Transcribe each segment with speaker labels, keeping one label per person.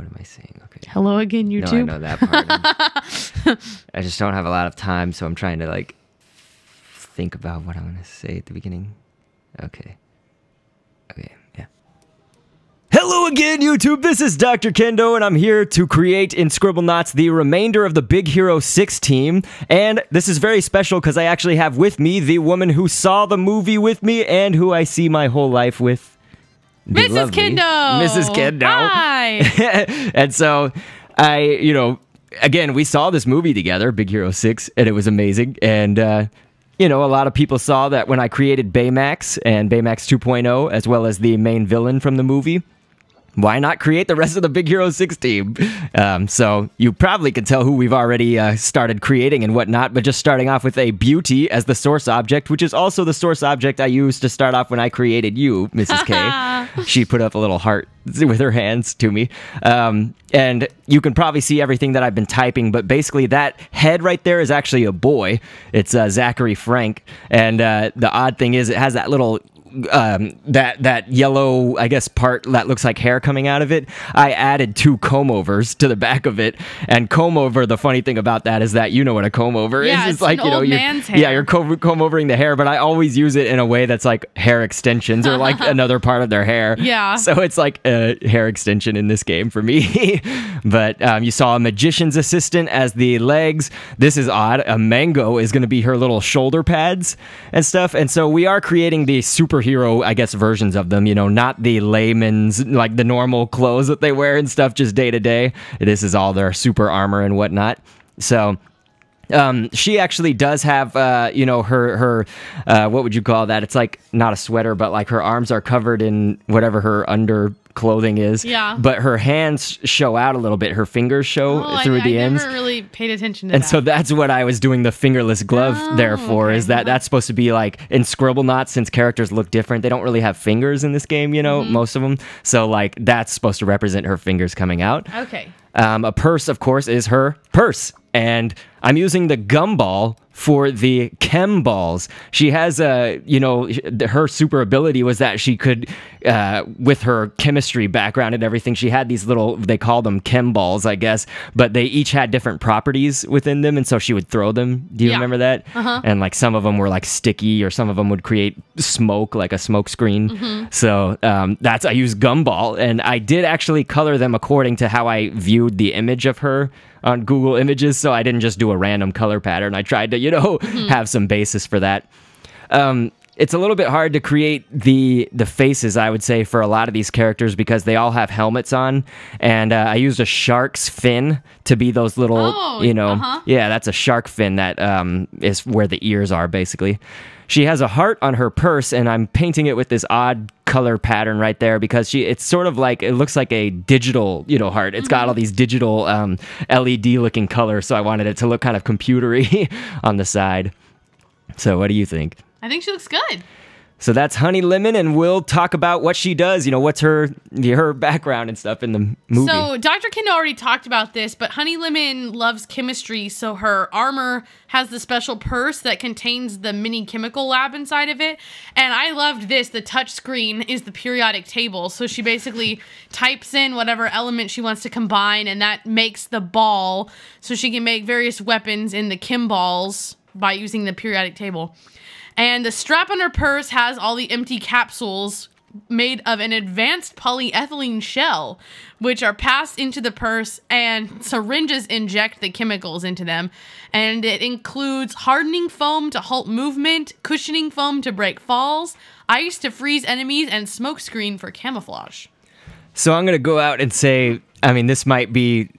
Speaker 1: What am I saying? Okay.
Speaker 2: Hello again, YouTube.
Speaker 1: No, I know that part. I just don't have a lot of time, so I'm trying to like think about what I'm gonna say at the beginning. Okay. Yeah. Hello again, YouTube. This is Dr. Kendo, and I'm here to create in Scribblenauts the remainder of the Big Hero 6 team. And this is very special because I actually have with me the woman who saw the movie with me and who I see my whole life with.
Speaker 2: Mrs. Kendo!
Speaker 1: Mrs. Kendo.
Speaker 2: Hi!
Speaker 1: And so, again, we saw this movie together, Big Hero 6, and it was amazing. And, a lot of people saw that when I created Baymax and Baymax 2.0, as well as the main villain from the movie. Why not create the rest of the Big Hero 6 team? So you probably can tell who we've already started creating and whatnot, but just starting off with a beauty as the source object, which is also the source object I used to start off when I created you, Mrs. K. She put up a little heart with her hands to me. And you can probably see everything that I've been typing, but basically that head right there is actually a boy. It's Zachary Frank. And the odd thing is it has that little that yellow, I guess, part that looks like hair coming out of it. I added 2 comb overs to the back of it, and comb over, the funny thing about that is that you know what a comb over is.
Speaker 2: It's
Speaker 1: like,
Speaker 2: an old man's hair.
Speaker 1: Yeah, you're comb overing the hair, but I always use it in a way that's like hair extensions or like another part of their hair.
Speaker 2: Yeah.
Speaker 1: So it's like a hair extension in this game for me. But you saw a magician's assistant as the legs. This is odd. A mango is going to be her little shoulder pads and stuff. And so we are creating the superhero, I guess, versions of them, not the layman's, like the normal clothes that they wear and stuff just day to day. This is all their super armor and whatnot. So she actually does have, her what would you call that? It's like not a sweater, but like her arms are covered in whatever her under clothing is.
Speaker 2: Yeah.
Speaker 1: But her hands show out a little bit. Her fingers show through the ends.
Speaker 2: I never really paid attention to
Speaker 1: and
Speaker 2: that.
Speaker 1: So that's what I was doing the fingerless glove there for, is that's supposed to be like in Scribblenauts, since characters look different, they don't really have fingers in this game, most of them. So like that's supposed to represent her fingers coming out.
Speaker 2: Okay.
Speaker 1: A purse, of course, is her purse. And I'm using the gumball for the chem balls. She has her super ability was that she could, with her chemistry background and everything, she had these little, they call them chem balls, I guess, but they each had different properties within them, and so she would throw them. Do you remember that? And like some of them were like sticky, or some of them would create smoke, like a smoke screen. So I used gumball, and I did actually color them according to how I viewed the image of her on Google Images, so I didn't just do a random color pattern. I tried to, have some basis for that. It's a little bit hard to create the faces, I would say, for a lot of these characters because they all have helmets on, and I used a shark's fin to be those little, yeah, that's a shark fin that is where the ears are, basically. She has a heart on her purse, and I'm painting it with this odd color pattern right there because it's sort of like, it looks like a digital, heart. It's got all these digital LED-looking colors, so I wanted it to look kind of computery on the side. So what do you think?
Speaker 2: I think she looks good.
Speaker 1: So that's Honey Lemon, and we'll talk about what she does, what's her background and stuff in the movie.
Speaker 2: So Dr. Kendo already talked about this, but Honey Lemon loves chemistry, so her armor has the special purse that contains the mini chemical lab inside of it. And I loved this. The touch screen is the periodic table, so she basically types in whatever element she wants to combine, and that makes the ball, so she can make various weapons in the chem balls by using the periodic table. And the strap on her purse has all the empty capsules made of an advanced polyethylene shell, which are passed into the purse, and syringes inject the chemicals into them. And it includes hardening foam to halt movement, cushioning foam to break falls, ice to freeze enemies, and smokescreen for camouflage.
Speaker 1: So I'm going to go out and say, I mean, this might be...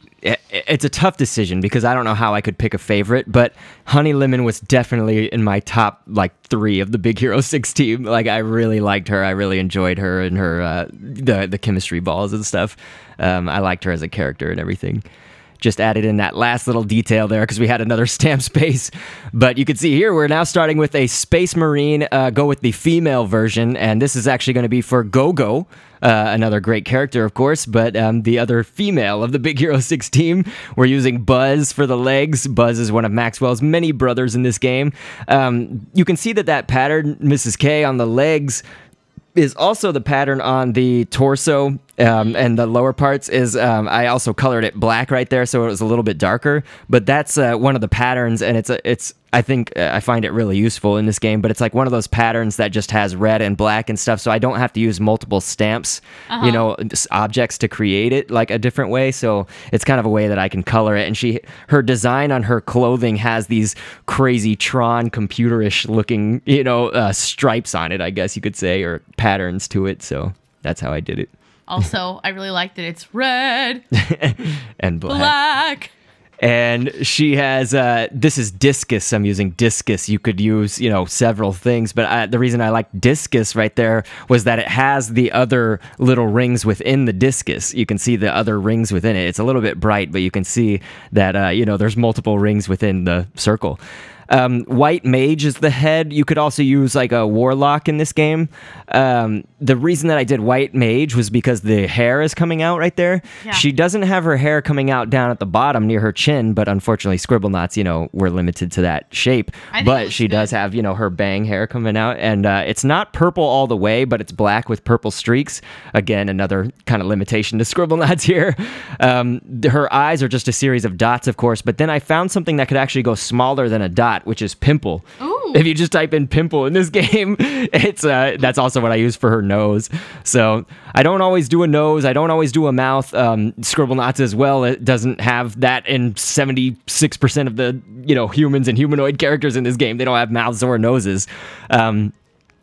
Speaker 1: It's a tough decision because I don't know how I could pick a favorite, but Honey Lemon was definitely in my top, 3 of the Big Hero 6 team. Like, I really liked her. I really enjoyed her and her, the chemistry balls and stuff. I liked her as a character and everything. Just added in that last little detail there because we had another stamp space. But you can see here, we're now starting with a Space Marine, go with the female version, and this is actually going to be for GoGo. Another great character, of course, but the other female of the Big Hero 6 team. We're using Buzz for the legs. Buzz is one of Maxwell's many brothers in this game. You can see that pattern, Mrs. K, on the legs is also the pattern on the torso And the lower parts is, I also colored it black right there, so it was a little bit darker. But that's one of the patterns, and I think I find it really useful in this game. But it's like one of those patterns that just has red and black and stuff, so I don't have to use multiple stamps, you know, objects to create it like a different way. So it's kind of a way that I can color it. And her design on her clothing has these crazy Tron computerish looking, you know, stripes on it, I guess you could say, or patterns to it. So that's how I did it.
Speaker 2: Also, I really like that it's red
Speaker 1: and black. And she has, this is discus. I'm using discus. You could use, you know, several things. But the reason I like discus right there was that it has the other little rings within the discus. You can see the other rings within it. It's a little bit bright, but you can see that, you know, there's multiple rings within the circle. White mage is the head. You could also use like a warlock in this game. The reason that I did white mage was because the hair is coming out right there. Yeah. She doesn't have her hair coming out down at the bottom near her chin, but unfortunately Scribblenauts, you know, we're limited to that shape. But she does have, you know, her bang hair coming out, and it's not purple all the way, but it's black with purple streaks. Again, another kind of limitation to Scribblenauts here. Her eyes are just a series of dots, of course, but then I found something that could actually go smaller than a dot, which is pimple.
Speaker 2: Ooh.
Speaker 1: If you just type in pimple in this game, it's that's also what I use for her nose. So I don't always do a nose. I don't always do a mouth. Scribblenauts as well, it doesn't have that in 76% of the, you know, humans and humanoid characters in this game. They don't have mouths or noses.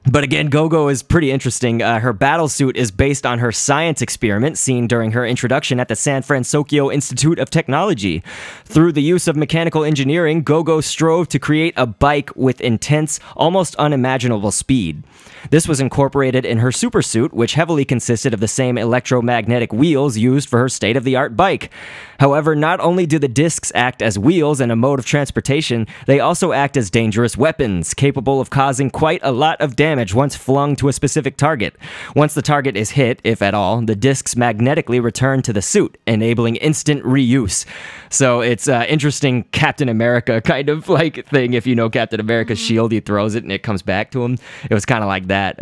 Speaker 1: But again, GoGo is pretty interesting. Her battle suit is based on her science experiment seen during her introduction at the San Francisco Institute of Technology. Through the use of mechanical engineering, GoGo strove to create a bike with intense, almost unimaginable speed. This was incorporated in her supersuit, which heavily consisted of the same electromagnetic wheels used for her state-of-the-art bike. However, not only do the discs act as wheels and a mode of transportation, they also act as dangerous weapons, capable of causing quite a lot of damage once flung to a specific target. Once the target is hit, if at all, the discs magnetically return to the suit, enabling instant reuse. So it's an interesting Captain America kind of like thing. If you know Captain America's shield, he throws it and it comes back to him. It was kind of like that.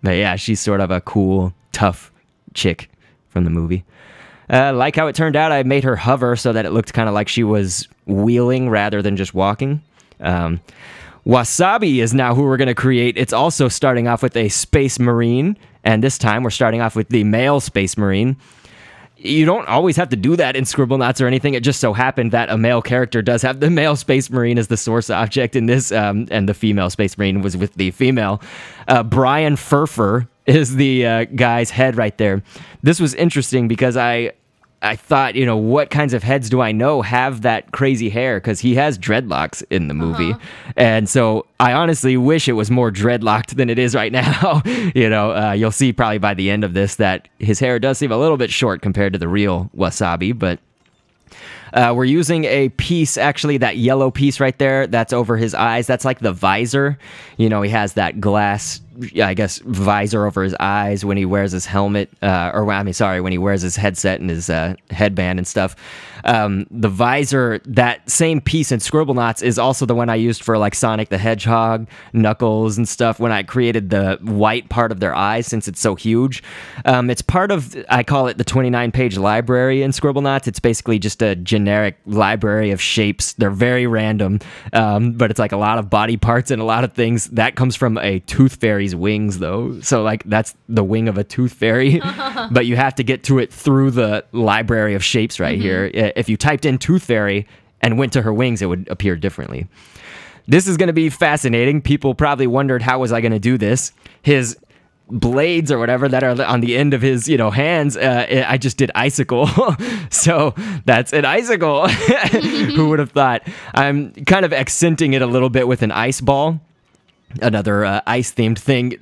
Speaker 1: But yeah, she's sort of a cool, tough chick from the movie. Like how it turned out, I made her hover so that it looked kind of like she was wheeling rather than just walking. Wasabi is now who we're going to create. It's also starting off with a Space Marine, and this time we're starting off with the male Space Marine. You don't always have to do that in Scribblenauts or anything. It just so happened that a male character does have the male Space Marine as the source object in this, and the female Space Marine was with the female. Brian Furfer is the guy's head right there. This was interesting because I thought, you know, what kinds of heads do I know have that crazy hair? Because he has dreadlocks in the movie. And so I honestly wish it was more dreadlocked than it is right now. You know, you'll see probably by the end of this that his hair does seem a little bit short compared to the real Wasabi, but we're using a piece, actually that yellow piece right there, that's over his eyes. That's like the visor. You know, he has that glass, I guess, visor over his eyes when he wears his helmet, when he wears his headset and his headband and stuff. The visor, that same piece in Scribblenauts is also the one I used for like Sonic the Hedgehog, Knuckles and stuff when I created the white part of their eyes since it's so huge. It's part of, I call it the 29-page library in Scribblenauts. It's basically just a generic library of shapes. They're very random, but it's like a lot of body parts and a lot of things. That comes from a Tooth Fairy's wings though, so like that's the wing of a Tooth Fairy. But you have to get to it through the library of shapes right here. If you typed in Tooth Fairy and went to her wings, it would appear differently. This is going to be fascinating. People probably wondered how was I going to do this. His blades or whatever that are on the end of his, you know, hands, I just did icicle. So that's an icicle. Who would have thought? I'm kind of accenting it a little bit with an ice ball. Another ice-themed thing.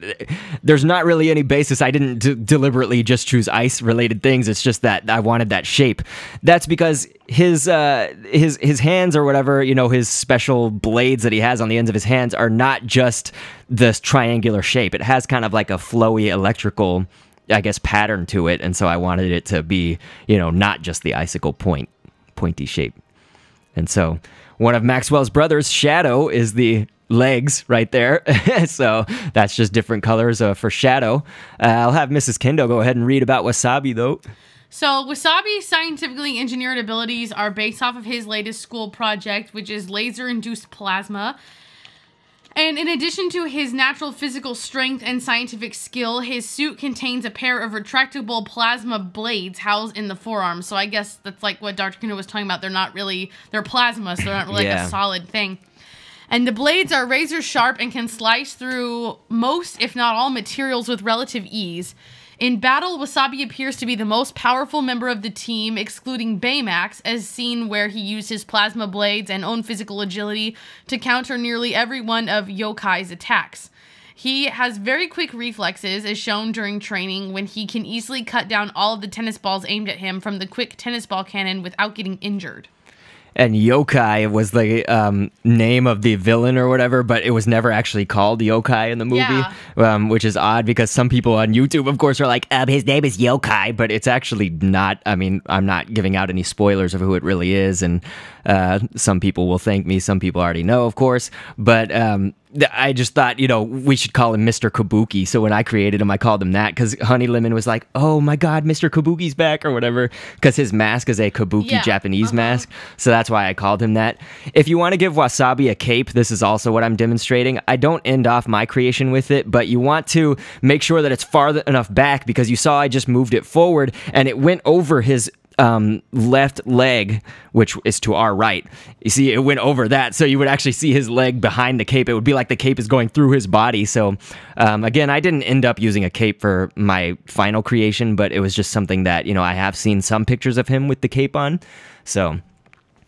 Speaker 1: There's not really any basis. I didn't deliberately just choose ice-related things. It's just that I wanted that shape. That's because his hands or whatever, you know, his special blades that he has on the ends of his hands are not just this triangular shape. It has kind of like a flowy electrical, I guess, pattern to it. And so I wanted it to be, you know, not just the icicle pointy shape. And so one of Maxwell's brothers, Shadow, is the legs right there. So that's just different colors for shadow. I'll have Mrs. Kendo go ahead and read about Wasabi, though.
Speaker 2: So Wasabi's scientifically engineered abilities are based off of his latest school project, which is laser-induced plasma. And in addition to his natural physical strength and scientific skill, his suit contains a pair of retractable plasma blades housed in the forearm. So I guess that's like what Dr.Kendo was talking about. They're plasma, so they're not really like a solid thing. And the blades are razor sharp and can slice through most, if not all, materials with relative ease. In battle, Wasabi appears to be the most powerful member of the team, excluding Baymax, as seen where he used his plasma blades and own physical agility to counter nearly every one of Yokai's attacks. He has very quick reflexes, as shown during training, when he can easily cut down all of the tennis balls aimed at him from the quick tennis ball cannon without getting injured.
Speaker 1: And Yokai was the name of the villain or whatever, but it was never actually called Yokai in the movie, which is odd because some people on YouTube, of course, are like, his name is Yokai, but it's actually not. I mean, I'm not giving out any spoilers of who it really is, and some people will thank me. Some people already know, of course, but I just thought, we should call him Mr. Kabuki. So when I created him, I called him that because Honey Lemon was like, oh my God, Mr. Kabuki's back or whatever, because his mask is a Kabuki Japanese mask. So that's why I called him that. If you want to give Wasabi a cape, this is also what I'm demonstrating. I don't end off my creation with it, but you want to make sure that it's far enough back because you saw I just moved it forward and it went over his left leg, which is to our right. You see, it went over that, so you would actually see his leg behind the cape. It would be like the cape is going through his body. So again, I didn't end up using a cape for my final creation, but it was just something that, I have seen some pictures of him with the cape on. So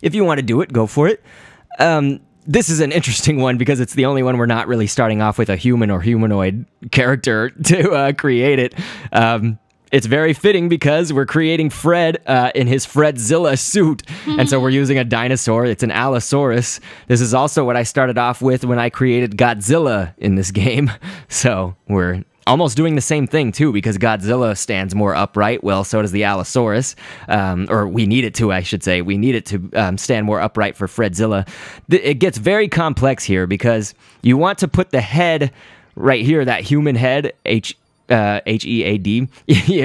Speaker 1: if you want to do it, go for it. This is an interesting one because it's the only one we're not really starting off with a human or humanoid character to create it. It's very fitting because we're creating Fred in his Fredzilla suit. And so we're using a dinosaur. It's an Allosaurus. This is also what I started off with when I created Godzilla in this game. So we're almost doing the same thing too because Godzilla stands more upright. Well, so does the Allosaurus. Or we need it to, I should say. We need it to stand more upright for Fredzilla. It gets very complex here because you want to put the head right here, that human head, H-E-A-D,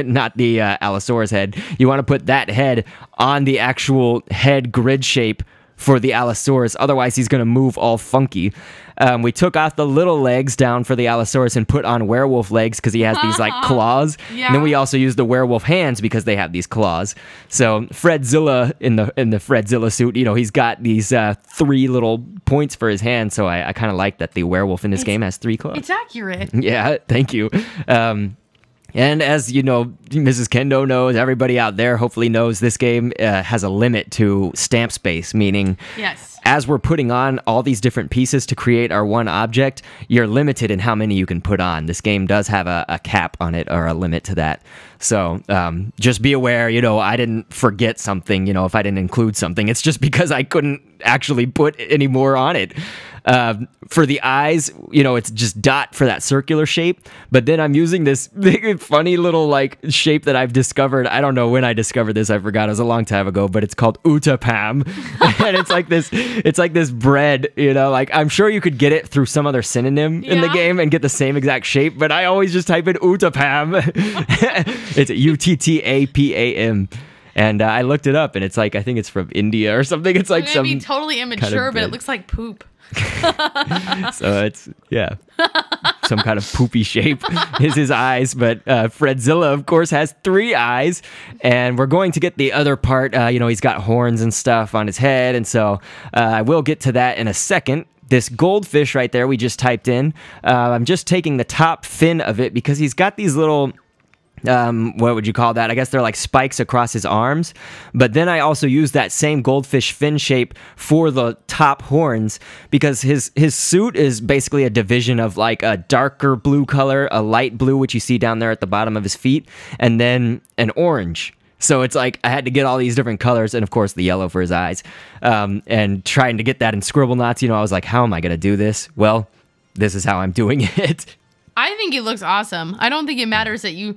Speaker 1: not the Allosaurus head. You want to put that head on the actual head grid shape for the Allosaurus. Otherwise, he's going to move all funky. We took off the little legs down for the Allosaurus and put on werewolf legs because he has these like claws. And then we also used the werewolf hands because they have these claws. So Fredzilla in the Fredzilla suit, he's got these 3 little points for his hands. So I kind of like that the werewolf in this game has 3 claws.
Speaker 2: It's accurate.
Speaker 1: Yeah, thank you. And as you know, Mrs. Kendo knows, everybody out there hopefully knows this game has a limit to stamp space, meaning as we're putting on all these different pieces to create our one object, you're limited in how many you can put on. This game does have a cap on it or a limit to that. So just be aware, I didn't forget something, if I didn't include something. It's just because I couldn't actually put any more on it. For the eyes, it's just dot for that circular shape. But then I'm using this big, funny little shape that I've discovered. I don't know when I discovered this. I forgot. It was a long time ago. But it's called Utapam, and it's like this. It's like this bread. I'm sure you could get it through some other synonym in the game and get the same exact shape. But I always just type in Utapam. It's Uttapam. And I looked it up, and it's I think it's from India or something. It's like some
Speaker 2: be totally immature,
Speaker 1: kind of
Speaker 2: but it looks like poop.
Speaker 1: So it's some kind of poopy shape is his eyes. But Fredzilla, of course, has 3 eyes, and we're going to get the other part. He's got horns and stuff on his head, and so I will get to that in a second. This goldfish right there we just typed in. I'm just taking the top fin of it because he's got these little what would you call that? I guess they're like spikes across his arms. But then I also use that same goldfish fin shape for the top horns because his suit is basically a division of like a darker blue color, a light blue, which you see down there at the bottom of his feet, and then an orange. So it's like I had to get all these different colors, and of course the yellow for his eyes. And trying to get that in Scribblenauts, I was like, how am I going to do this? Well, this is how I'm doing it.
Speaker 2: I think it looks awesome. I don't think it matters that you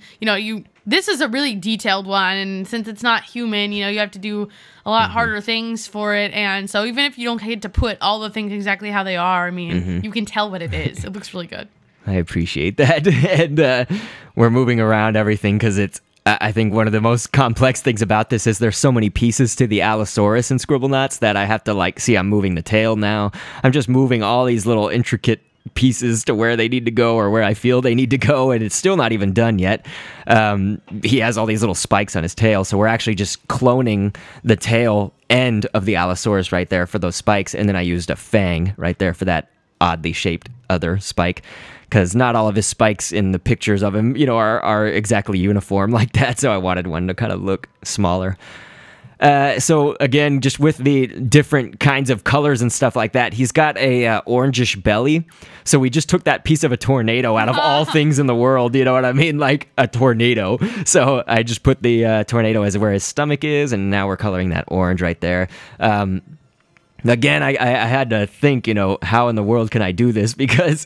Speaker 2: this is a really detailed one, and since it's not human, you have to do a lot harder things for it, and so even if you don't get to put all the things exactly how they are, I mean, you can tell what it is. It looks really good.
Speaker 1: I appreciate that. And we're moving around everything because I think one of the most complex things about this is there's so many pieces to the Allosaurus in Scribblenauts that I have to see, I'm moving the tail now. I'm just moving all these little intricate pieces to where they need to go or where I feel they need to go, and it's still not even done yet. He has all these little spikes on his tail, so we're actually just cloning the tail end of the Allosaurus right there for those spikes, and then I used a fang right there for that oddly shaped other spike, because not all of his spikes in the pictures of him, are exactly uniform like that, so I wanted one to kind of look smaller. So again, just with the different kinds of colors and stuff like that, he's got a orangish belly. So we just took that piece of a tornado out of all things in the world. You know what I mean? Like a tornado. So I just put the tornado as where his stomach is, and now we're coloring that orange right there. Again, I had to think, how in the world can I do this? Because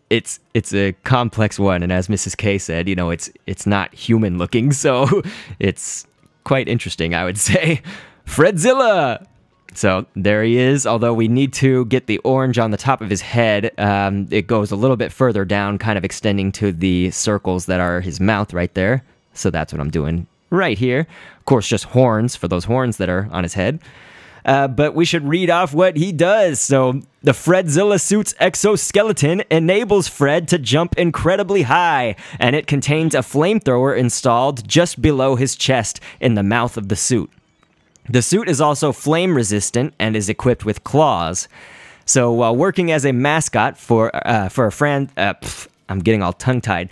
Speaker 1: it's a complex one, and as Mrs. K said, it's not human looking, so it's quite interesting, I would say. Fredzilla! So there he is, although we need to get the orange on the top of his head. It goes a little bit further down, kind of extending to the circles that are his mouth right there. So that's what I'm doing right here. Of course, just horns for those horns that are on his head. But we should read off what he does. So the Fredzilla suit's exoskeleton enables Fred to jump incredibly high, and it contains a flamethrower installed just below his chest in the mouth of the suit. The suit is also flame resistant and is equipped with claws. So while working as a mascot for a friend, I'm getting all tongue-tied.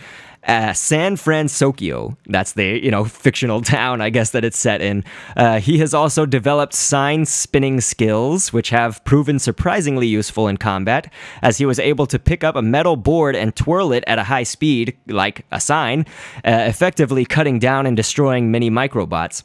Speaker 1: San Francisco, that's the, fictional town, I guess, that it's set in. He has also developed sign spinning skills, which have proven surprisingly useful in combat, as he was able to pick up a metal board and twirl it at a high speed, like a sign, effectively cutting down and destroying many microbots.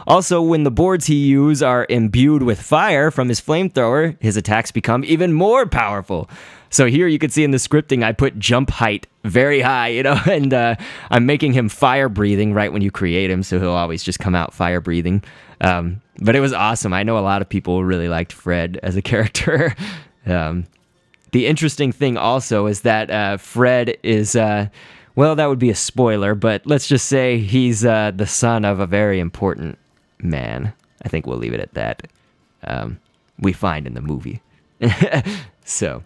Speaker 1: Also, when the boards he uses are imbued with fire from his flamethrower, his attacks become even more powerful. So here you can see in the scripting, I put jump height very high, and I'm making him fire breathing right when you create him, so he'll always just come out fire breathing. But it was awesome. I know a lot of people really liked Fred as a character. The interesting thing also is that Fred is, well, that would be a spoiler, but let's just say he's the son of a very important man. I think we'll leave it at that. We find in the movie. So...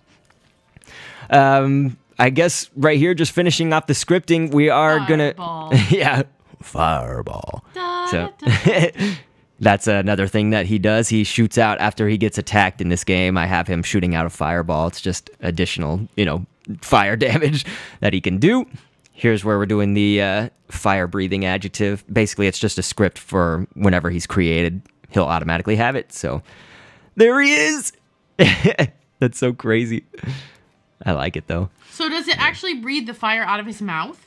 Speaker 1: I guess right here, just finishing off the scripting, we are
Speaker 2: Fireball.
Speaker 1: Yeah, fireball. So that's another thing that he does. He shoots out after he gets attacked in this game. I have him shooting out a fireball. It's just additional, fire damage that he can do. Here's where we're doing the fire breathing adjective. Basically, it's just a script for whenever he's created, he'll automatically have it. So there he is. That's so crazy. I like it, though.
Speaker 2: So does it actually breathe the fire out of his mouth?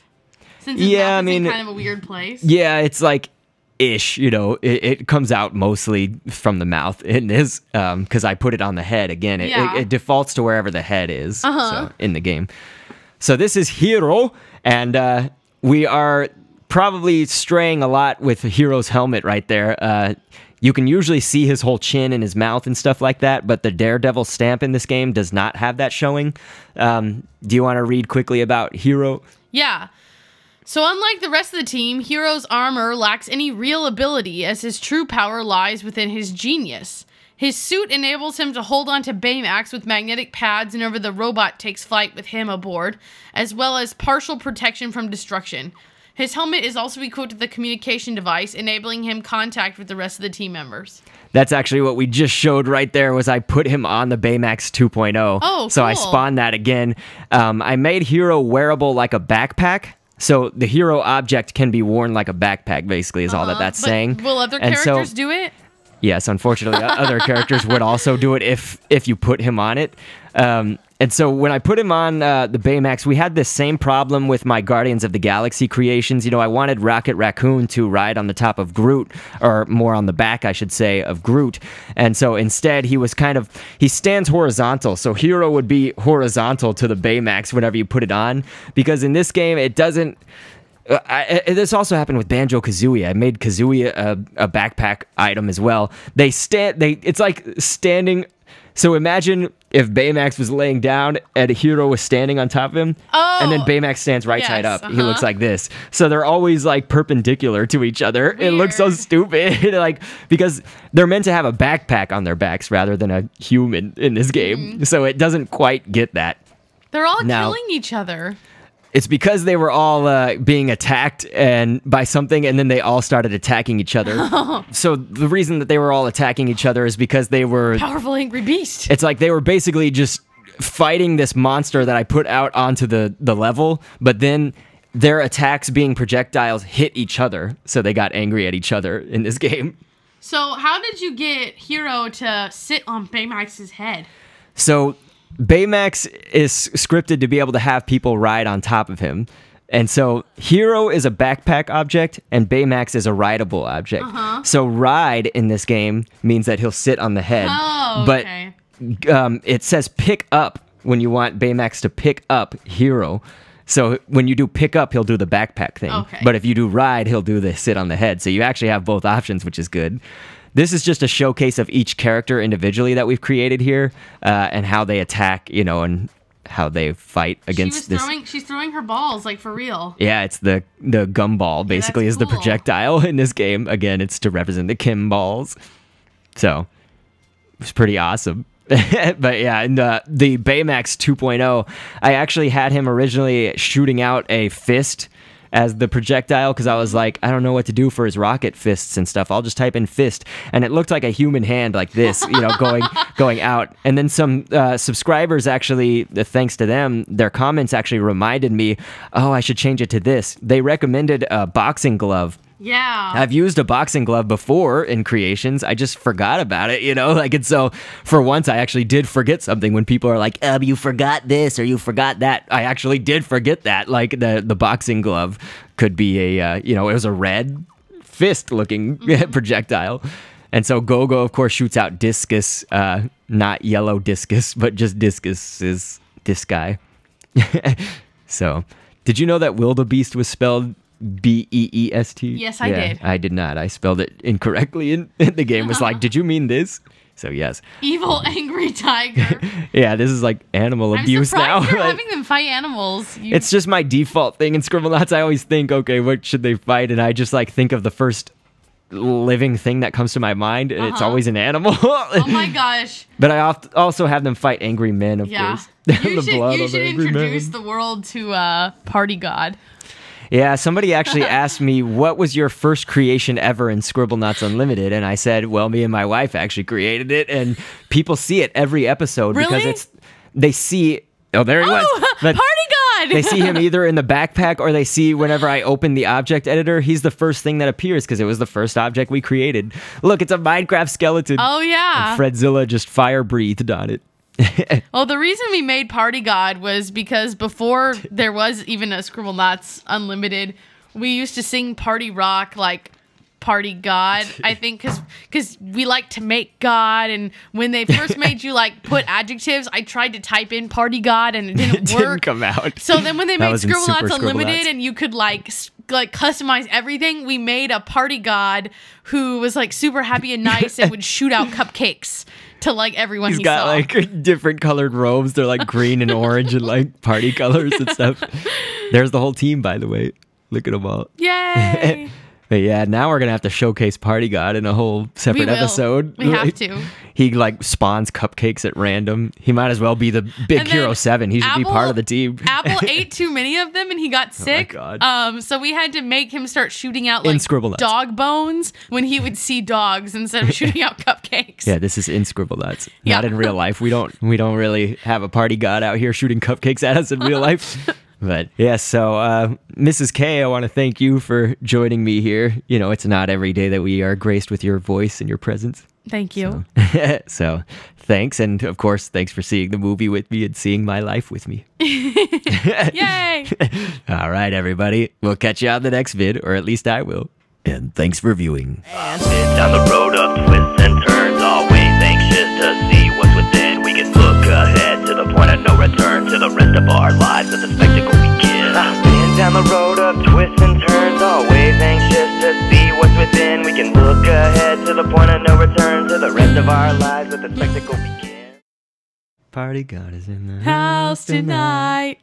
Speaker 2: Since his mouth is in kind of a weird place?
Speaker 1: Yeah, it's like ish, it comes out mostly from the mouth in this, because I put it on the head. Again, it defaults to wherever the head is so, in the game. So this is Hiro, and we are probably straying a lot with Hiro's helmet right there. You can usually see his whole chin and his mouth and stuff like that, but the Daredevil stamp in this game does not have that showing. Do you want to read quickly about Hiro?
Speaker 2: Yeah. So unlike the rest of the team, Hiro's armor lacks any real ability, as his true power lies within his genius. His suit enables him to hold on to Baymax with magnetic pads whenever the robot takes flight with him aboard, as well as partial protection from destruction. His helmet is also equipped with a communication device, enabling him contact with the rest of the team members. That's actually what we just showed right there, was I put him on the Baymax 2.0. Oh, cool.
Speaker 1: So I spawned that again. I made Hiro wearable like a backpack. So the Hiro object can be worn like a backpack, basically, is all that's saying.
Speaker 2: Will other characters do it?
Speaker 1: Yes, unfortunately, other characters would also do it if you put him on it. And so when I put him on the Baymax, we had this same problem with my Guardians of the Galaxy creations. I wanted Rocket Raccoon to ride on the top of Groot, or more on the back, I should say, of Groot. And so instead, he stands horizontal. So Hiro would be horizontal to the Baymax whenever you put it on. Because in this game, it doesn't... This also happened with Banjo-Kazooie. I made Kazooie a backpack item as well. It's like standing. So imagine if Baymax was laying down and Hiro was standing on top of him, and then Baymax stands right side up. He looks like this. So they're always like perpendicular to each other. Weird. It looks so stupid, like because they're meant to have a backpack on their backs rather than a human in this game. So it doesn't quite get that.
Speaker 2: They're all killing each other.
Speaker 1: It's because they were all being attacked by something, and then they all started attacking each other. So the reason that they were all attacking each other is because they were...
Speaker 2: Powerful angry beast.
Speaker 1: It's like they were basically just fighting this monster that I put out onto the level, but then their attacks being projectiles hit each other, so they got angry at each other in this game.
Speaker 2: So how did you get Hiro to sit on Baymax's head?
Speaker 1: So... Baymax is scripted to be able to have people ride on top of him. And so Hiro is a backpack object and Baymax is a rideable object. So ride in this game means that he'll sit on the head.
Speaker 2: Oh,
Speaker 1: but
Speaker 2: okay.
Speaker 1: It says pick up when you want Baymax to pick up Hiro. So when you do pick up, he'll do the backpack thing.
Speaker 2: Okay.
Speaker 1: But if you do ride, he'll do the sit on the head. So you actually have both options, which is good. This is just a showcase of each character individually that we've created here, and how they attack, and how they fight against this.
Speaker 2: She's throwing her balls, like, for real.
Speaker 1: Yeah, it's the gumball, basically, is the projectile in this game. Again, it's to represent the Kim balls. So, it's pretty awesome. But yeah, in the Baymax 2.0, I actually had him originally shooting out a fist as the projectile, because I was like, I don't know what to do for his rocket fists and stuff. I'll just type in fist, and it looked like a human hand like this, going out. And then some subscribers actually, thanks to them, their comments actually reminded me, oh, I should change it to this. They recommended a boxing glove.
Speaker 2: Yeah.
Speaker 1: I've used a boxing glove before in creations. I just forgot about it, and so for once I actually did forget something when people are like, you forgot this or you forgot that. I actually did forget that. Like the boxing glove could be it was a red fist looking projectile. And so GoGo, of course, shoots out discus, not yellow discus, but just discus is this guy. So, did you know that wildebeest was spelled Beest?
Speaker 2: Yes, I did.
Speaker 1: I did not. I spelled it incorrectly, and the game was like, did you mean this? So, yes.
Speaker 2: Evil, angry tiger.
Speaker 1: Yeah, this is like animal abuse now.
Speaker 2: You're having them fight animals.
Speaker 1: It's just my default thing in Scribblenauts. I always think, okay, what should they fight? And I just like think of the first living thing that comes to my mind, and it's always an animal.
Speaker 2: Oh my gosh.
Speaker 1: But I also have them fight angry men, of course.
Speaker 2: You should introduce the world to Party God.
Speaker 1: Yeah, somebody actually asked me, what was your first creation ever in Scribblenauts Unlimited? And I said, well, me and my wife actually created it, and people see it every episode because they see, oh, there he was.
Speaker 2: Party God!
Speaker 1: They see him either in the backpack or they see whenever I open the object editor, he's the first thing that appears because it was the first object we created. Look, it's a Minecraft skeleton.
Speaker 2: Oh, yeah.
Speaker 1: And Fredzilla just fire breathed on it.
Speaker 2: Well, the reason we made Party God was because before there was even a Scribblenauts Unlimited, we used to sing Party Rock like Party God, I think, because we like to make God, and when they first made you like put adjectives, I tried to type in Party God and it didn't work.
Speaker 1: Didn't come out.
Speaker 2: So then when they made Scribblenauts Unlimited and you could like customize everything, we made a Party God who was like super happy and nice and would shoot out cupcakes to like everyone he saw.
Speaker 1: He's got like different colored robes. They're like green and orange and like party colors and stuff. There's the whole team, by the way. Look at them all.
Speaker 2: Yay!
Speaker 1: But yeah, now we're going to have to showcase Party God in a whole separate episode.
Speaker 2: We have to.
Speaker 1: He like spawns cupcakes at random. He might as well be the Big Hero 7. He should be part of the team.
Speaker 2: Apple ate too many of them and he got sick.
Speaker 1: Oh my God.
Speaker 2: So we had to make him start shooting out like dog bones when he would see dogs instead of shooting out cupcakes.
Speaker 1: Yeah, this is in Scribblenauts. Not in real life. We don't really have a Party God out here shooting cupcakes at us in real life. But yeah, so Mrs. K, I want to thank you for joining me here. You know, it's not every day that we are graced with your voice and your presence.
Speaker 2: Thank you.
Speaker 1: So thanks. And of course, thanks for seeing the movie with me and seeing my life with me.
Speaker 2: Yay!
Speaker 1: All right, everybody. We'll catch you on the next vid, or at least I will. And thanks for viewing.
Speaker 3: And down the road of twists and turns, always anxious to see what's within. We can look ahead to the point of no return, to the rest of our lives, and the spectacle we give. down the road of twists and turns, always anxious to see what's within. We can look ahead to the point of no return, to the rest of our lives let the spectacle begin.
Speaker 1: Party God is in the
Speaker 2: House tonight.